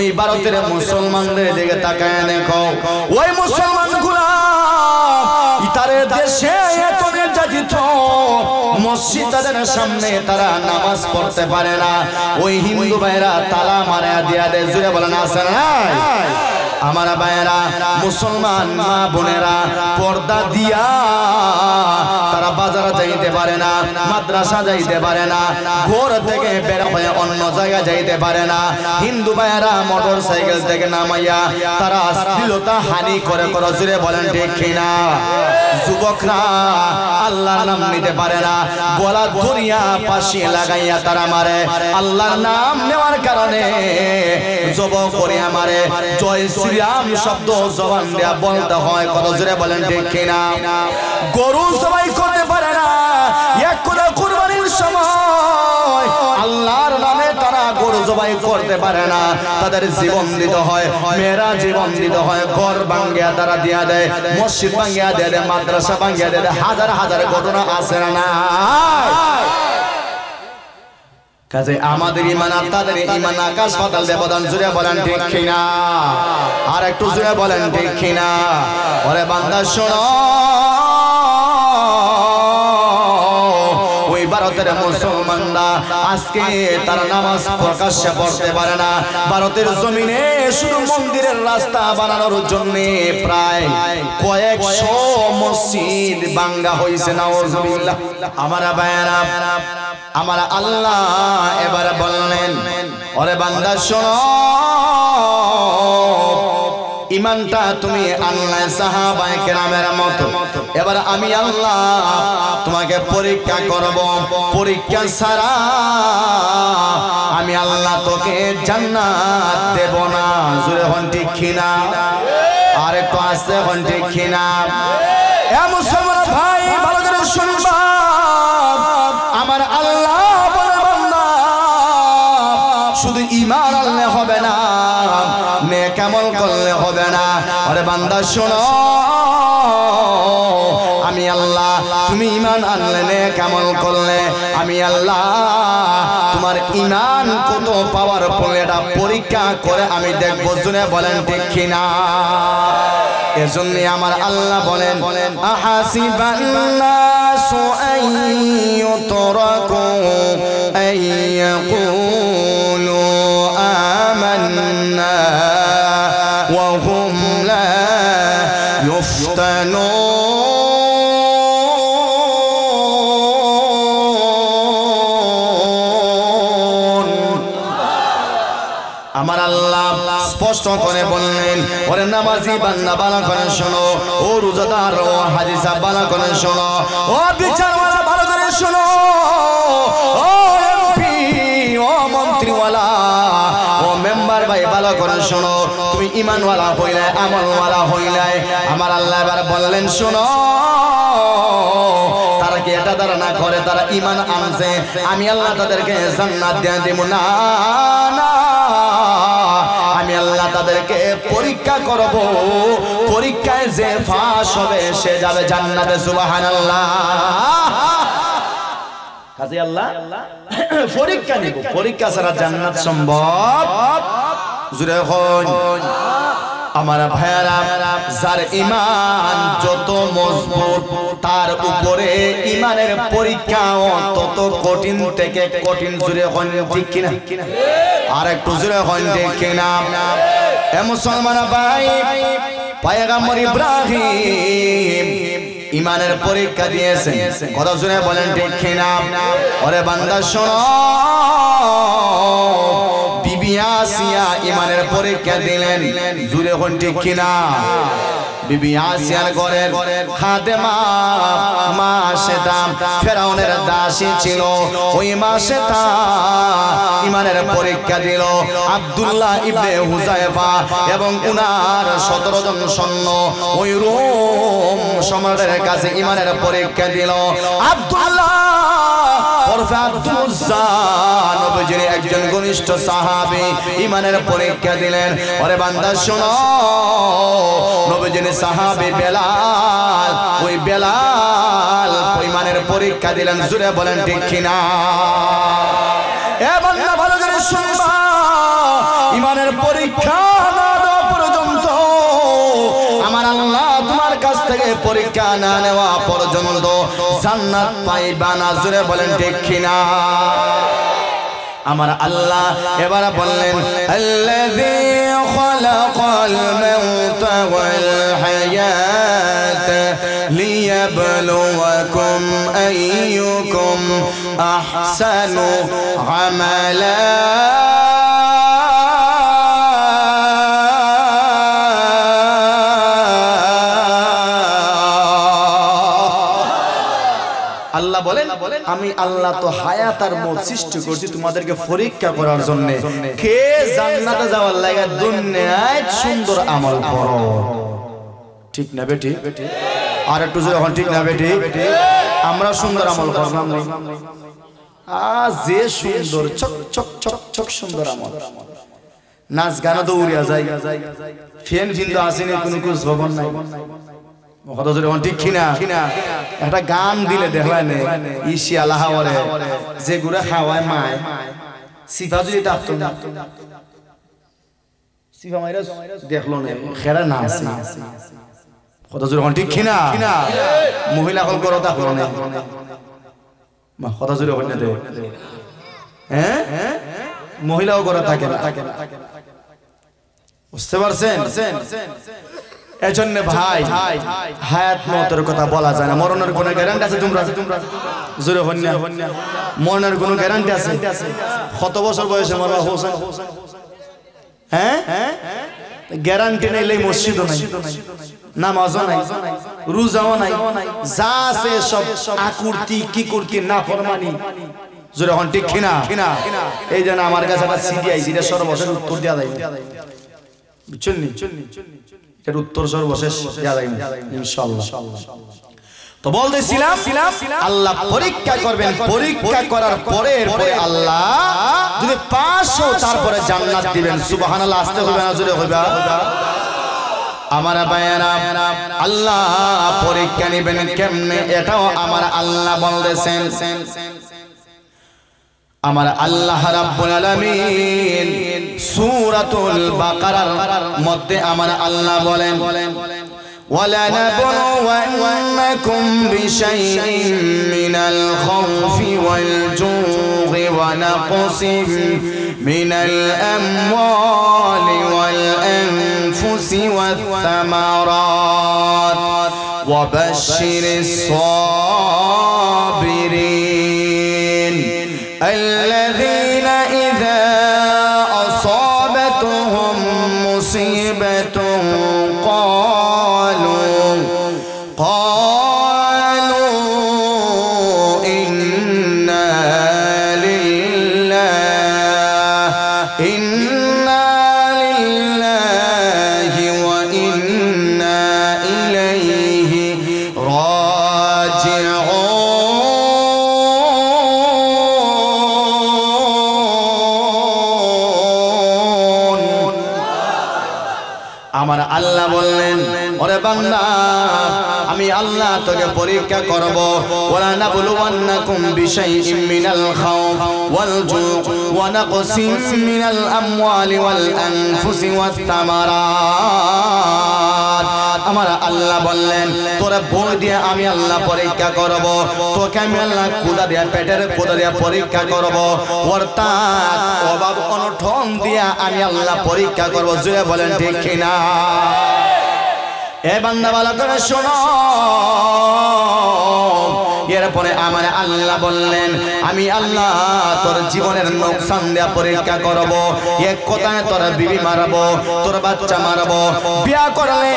ওই ভারতের মুসলমানদের দিকে তাকায় দেখো, ওই মুসলমানগুলা ইতারের দেশে এত নির্যাতিত, মসজিদের সামনে তারা নামাজ পড়তে পারে না। ওই হিন্দু ভাইরা তালা মারা দিয়া দেয়, জুড়ে বলেন আছে না? আমার ভাইরা মুসলমান মা বোনেরা পর্দা দিয়া তারা বাজারে যাইতে পারে না, মাদ্রাসা যাইতে পারে না, ঘর থেকে বের হয়ে অন্য জায়গায় যাইতে পারে না। হিন্দু ভাইরা মোটর সাইকেল থেকে নামাইয়া তারা অশ্লীলতা হানি করে করে, জুড়ে বলেন ঠিক কিনা? যুবকরা আল্লাহর নাম নিতে পারে না, গলা ধরিয়া পাশে লাগাইয়া তারা মারে। আল্লাহর নাম নেওয়ার কারণে যুবক করিয়া মারে। জয় শ্রীরাম শব্দ জবান দিয়া বলতে হয়, কত জোরে বলেন ঠিক কিনা? গরু জবাই করতে পারে না, এক কথা কুরবানির সময় আল্লাহর নামে তারা গরু জবাই করতে পারে না, তাদের জীবন দিতে হয়, মেয়েরা জীবন দিতে হয়, ঘর ভাঙ্গিয়া তারা দিয়া দেয়, মসজিদ ভাঙ্গিয়া দিয়ে দেয়, মাদ্রাসা ভাঙ্গিয়া দিয়ে দেয়, হাজার হাজার ঘটনা আছে না? কাজে আমাদের ঈমান আর তাদের ঈমান আকাশ পাতাল ব্যবধান, জুড়ে বলেন ঠিক কিনা? আর একটু জুড়ে বলেন ঠিক কিনা? ওরে বান্দা শোনো, ওই ভারতের মুসলমানরা আজকে তারা নামাজ প্রকাশ্যে পড়তে পারে না। ভারতের জমিনে শুধু মন্দিরের রাস্তা বানানোর জন্য প্রায় কয়েকশো মসজিদ ভাঙ্গা হয়েছে, নাউজুবিল্লাহ। আমার ভাইয়েরা, আমার আল্লাহ এবারে বললেন, ওরে বান্দা শোনো, ইমানটা তুমি আনলে সাহাবায়ে কেরামের মতো, এবার আমি আল্লাহ তোমাকে পরীক্ষা করব। পরীক্ষা ছাড়া আমি আল্লাহ তোকে জান্নাত দেব না, জোরে হন ঠিক কিনা? আর একটু আস্তে হন ঠিক কিনা? এ মুসলমান ভাই ভালো করে শুনবা, আমার আল্লাহ বলে বান্দা শুধু ঈমান আনলে হবে না, নেক আমল করলে হবে না। আরে বান্দা শোনো, আমি আল্লাহ তুমি ঈমান আনলে, নেক আমল করলে, আমি আল্লাহ তোমার ঈমান কত পাওয়ারফুল এটা পরীক্ষা করে আমি দেখব, জুনে বলেন ঠিক কিনা? এজন্য আমার আল্লাহ বলেন, আহাসিবান নাসু আইয়ুতরাকু আইয়াকুলু আমান্না ওয়া হুম লা ইফতানুন। আমার আল্লাহ স্পষ্ট করে বললেন, ওরে নামাজি বান্দা ভালো করে শোনো, ও রোজাদার, ও হাজী সাহেব ভালো করে শোনো, ও বিচারওয়ালা ভালো করে শোনো, ও এমপি, ও মন্ত্রীওয়ালা, ও মেম্বার ভাই ভালো করে শোনো, তুমি ঈমানওয়ালা হইলে, আমলওয়ালা হইলে, আমার আল্লাহ এবার বললেন শোনো, তারা কি এটা দ্বারা না করে তারা ঈমান আনছে, আমি আল্লাহ তাদেরকে জান্নাত দিয়ে দেব না, আমি আল্লাহ তাদেরকে পরীক্ষা করব, পরীক্ষায় যে পাস হবে সে যাবে জান্নাতে, সুবহানাল্লাহ। কাজে আল্লাহ পরীক্ষা নিব, পরীক্ষা ছাড়া জান্নাত সম্ভব, জুরে হন। আমার ভাইয়ারা, যার ঈমান যত মজবুত তার উপরে ঈমানের পরীক্ষাও তত কঠিন থেকে কঠিন, জুরে হন ঠিক কিনা? আর একটু জুরে হন ঠিক কিনা? এ মুসলমান ভাই, পয়গম্বর ইব্রাহিম ঈমানের পরীক্ষা দিয়েছেন, কথা শুনে বলেন ঠিক কিনা? ওরে বান্দা শোনো, বিবি আসিয়া ঈমানের পরীক্ষা দিলেন, জুরে হন ঠিক কিনা? বিবি আসিয়ার ঘরের খাদেমা মা সেতা ফেরাউনের দাসী ছিল, ওই মা সেতা ঈমানের পরীক্ষা দিল। আব্দুল্লাহ ইবনে হুযায়ফা এবং উনার ১৭ জন সৈন্য ওই রোম সম্রাটের কাছে ঈমানের পরীক্ষা দিল। আব্দুল্লাহ ওরফে আব্দুল উজ্জা নবীজির একজন ঘনিষ্ঠ সাহাবী ঈমানের পরীক্ষা দিলেন। ওরে বান্দা শোনো, নবীজির সাহাবী বেলাল, ওই বেলাল ঈমানের পরীক্ষা দিলেন, জুরে বলেন ঠিক কিনা? এ বান্দা ভালো করে শুনবা, ইমানের পরীক্ষা না দেওয়া পর্যন্ত, আমার আল্লাহ তোমার কাছ থেকে পরীক্ষা না নেওয়া পর্যন্ত জান্নাত পাইবা না। জোরে বলেন ঠিক কিনা? আমার আল্লাহ এবার বললেন আল্লাযী খালাকাল মাউতা ওয়াল হায়াতা লিয়াবলুয়াকুম আইয়ুকুম আহসানু আমালা। আল্লাহ বলেন আমি আল্লাহ তো হায়াত আর মওত সৃষ্টি করছি তোমাদেরকে পরীক্ষা করার জন্য, কে জান্নাতে যাওয়ার লাগা দুনিয়ায় সুন্দর আমল করো। ঠিক না বেটি? আর একটু জোরে এখন ঠিক না বেটি? আমরা সুন্দর আমল করলাম না, যে সুন্দর চক চক চক চক সুন্দর আমল, নাচ গান তো উড়িয়া যায়, ফ্যান কিন্তু আসেনি, কোনো খোঁজ খবর নাই। ঠিক কিনা? একটা গান দিলে দেখলেন ইসি আলাহাওয়ারে যে গুড়া খাওয়ায় মায় সিফা যদি থাকতো না, সিফা মাইরা দেখলো না খেরা না আছে কথা জোরে ঠিক কিনা? মহিলা কল করো তা করো না কথা জোরে হইনা দে। হ্যাঁ মহিলাও করে থাকে না, বুঝতে পারছেন? এজন্য ভাই হায়াত মওতের কথা বলা যায় না, মরণের কোনো গ্যারান্টি আছে? তোমরা জোরে হন না, মরণের কোনো গ্যারান্টি আছে? কত বছর বয়সে মরবা হোসেন? হ্যাঁ গ্যারান্টি নেই, মসজিদও নাই, নামাজও নাই, রোজাও নাই, যা আছে সব আকুর্তি কি করতি না ফরমানি। জোরে হন ঠিক কিনা? এই জন্য আমার কাছে একটা সিডি আইছে, এটা সর্বশেষ উত্তর দেয়া যায়, বুঝছেন নি? এর উত্তর সর্বশেষ দেয়া যায় ইনশাআল্লাহ। তো বলতেছিলাম আল্লাহ পরীক্ষা করবেন, পরীক্ষা করার পরে আল্লাহ যদি পাস হও তারপরে জান্নাত দিবেন। সুবহানাল্লাহ, আসতে হবে না জোরে হইবা? আমার ভাইয়েরা আল্লাহ পরীক্ষা নেবেন কেমনে এটাও আমার আল্লাহ বলতেছেন। আমার আল্লাহ রাব্বুল আলামিন সূরাতুল বাকারার মধ্যে আমার আল্লাহ বলেন وَلَنَبْلُوَنَّكُمْ بِشَيْءٍ مِّنَ الْخَوْفِ وَالْجُوعِ وَنَقْصٍ مِّنَ الْأَمْوَالِ وَالْأَنفُسِ وَالثَّمَرَاتِ وَبَشِّرِ الصَّابِرِينَ الَّذِينَ إِذَا أَصَابَتْهُم مُّصِيبَةٌ আমার আল্লাহ বললেন ওরে বান্দা আমি আল্লাহ তোকে পরীক্ষা করব। ওয়ালা নাবলুওয়ান্নাকুম বিশাইইম মিনাল খাউফ ওয়াল জু' ওয়া নাকসিম মিনাল আমওয়ালি ওয়াল আনফুসি ওয়াত তামারাত। আমার আল্লাহ বললেন তোরা বই দিয়ে আমি আল্লাহ পরীক্ষা করব, তোকে আমি আল্লাহ ক্ষুধা দিয়া পেটের ক্ষুধা দিয়া পরীক্ষা করব, অর্থাৎ অভাব অনটন দিয়া আমি আল্লাহ পরীক্ষা করব। জোরে বলেন ঠিক কিনা? এ বান্দা ভালো করে শোনো, এরপরে আমার আল্লাহ বললেন আমি আল্লাহ তোর জীবনের নোকসান দেয়া পরীক্ষা করব। এক কথায় তোর বিবি মারবো, তোর বাচ্চা মারবো। বিয়া করলে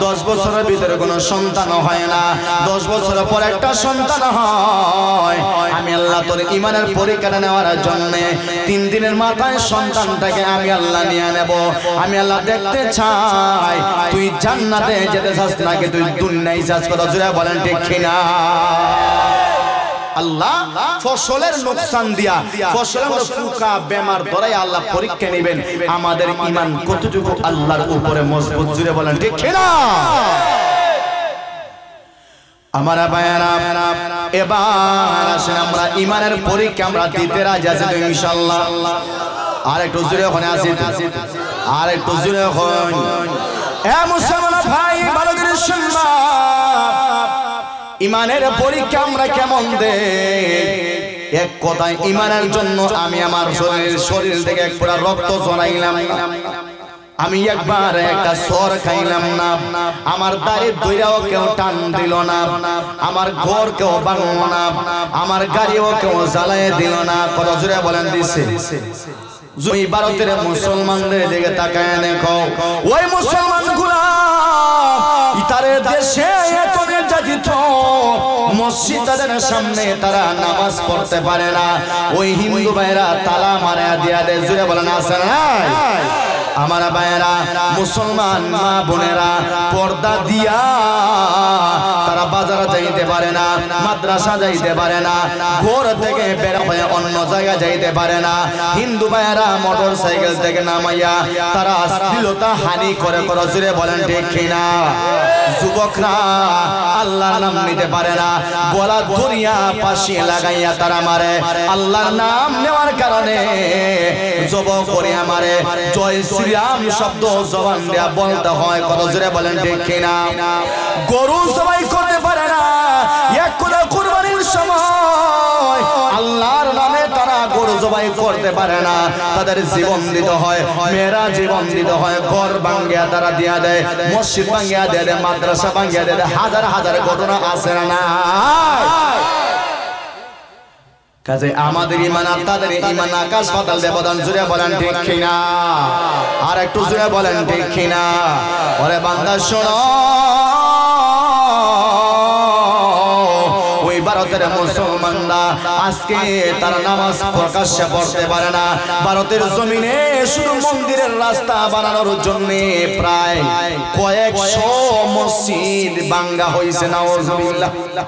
10 বছরের ভিতরে কোনো সন্তান হয় না, 10 বছরের পর একটা সন্তান হয়। আমি আল্লাহ তোর ইমানের পরীক্ষা নেওয়ার জন্য 3 দিনের মাথায় সন্তানটাকে আমি আল্লাহ নিয়ে নেব। আমি আল্লাহ দেখতে চাই তুই জান্নাতে যেতে চাস নাকি তুই দুনিয়ায় যাস। কথা জোরে বলেন ঠিক কিনা? আল্লাহ ফসলের নোকসান দিয়া ফসলের ফুকা বেমার ধরাই আল্লাহ পরীক্ষা নেবেন আমাদের ঈমান কতটুকু আল্লাহর উপরে মজবুত। জুড়ে বলেন ঠিক কিনা? আমার ভাইয়েরা এবার আসেন আমরা ঈমানের পরীক্ষা আমরা দিতে রাজি আছি তো ইনশাআল্লাহ? আর একটু জোরে ওখানে আসি, আর একটু জোরে ওখানে। এ মুসলমান ভাই ভালো করে শুনবা, ইমানের পরীক্ষা আমরা কেমন দেই? এক কথায় ইমানের জন্য আমি আমার শরীর থেকে এক পুরা রক্ত ঝরাইলাম না, আমি একবার একটা সর খাইলাম না, আমার দাড়ি দইরাও কেউ টান দিল না, আমার ঘর কেউ ভাঙল না, আমার গাড়িও কেউ জ্বালায় দিল না। কত জোরে বলেন দিছে? ওই ভারতের মুসলমানদের দিকে তাকায় দেখো, ওই মুসলমানগুলা ইতারের দেশে এত নির্যাতিত, মসজিদের সামনে তারা নামাজ পড়তে পারে না, ওই হিন্দু ভাইরা তালা মারা দিয়া দেয়। জোরে বলেন আছে না? আমার ভাইরা মুসলমান মা বোনেরা পর্দা দিয়া তারা বাজারে যাইতে পারে না, মাদ্রাসা যাইতে পারে না, ঘর থেকে বের হয়ে অন্য জায়গায় যাইতে পারে না। হিন্দু ভাইরা মোটর সাইকেল থেকে নামাইয়া তারা অশ্লীলতা হানি করে। জোরে বলেন ঠিক কিনা? যুবকরা আল্লাহর নাম নিতে পারে না, গলা ধরিয়া পাশে লাগাইয়া তারা মারে। আল্লাহর নাম নেওয়ার কারণে যুবক করিয়া মারে। জয় শ্রীরাম শব্দ জবান দিয়া বলতে হয়। কত জোরে বলেন ঠিক কিনা? গরু জবাই করতে পারে না, এক কোলা কুরবানির সময় আল্লাহর নামে তারা গরু জবাই করতে পারে না, তাদের জীবন দিতে হয়, মেয়েরা জীবন দিতে হয়, ঘর ভাঙ্গিয়া তারা দিয়া দেয়, মসজিদ ভাঙ্গিয়া দিয়ে দেয়, মাদ্রাসা ভাঙ্গিয়া দিয়ে দেয়। হাজার হাজার ঘটনা আছে না? কাজে আমাদের ইমান আর তাদের ইমান আকাশ পাতাল ব্যবধান। জুড়ে বলেন ঠিক কিনা? আর একটু জুড়ে বলেন ঠিক কিনা? ওরে বান্দা শোনো, ওই ভারতের মুসলমানরা আজকে তারা নামাজ প্রকাশ্যে পড়তে পারে না। ভারতের জমিনে শুধু মন্দিরের রাস্তা বানানোর জন্য প্রায় কয়েকশো মসজিদ ভাঙ্গা হয়েছে। নাউজুবিল্লাহ।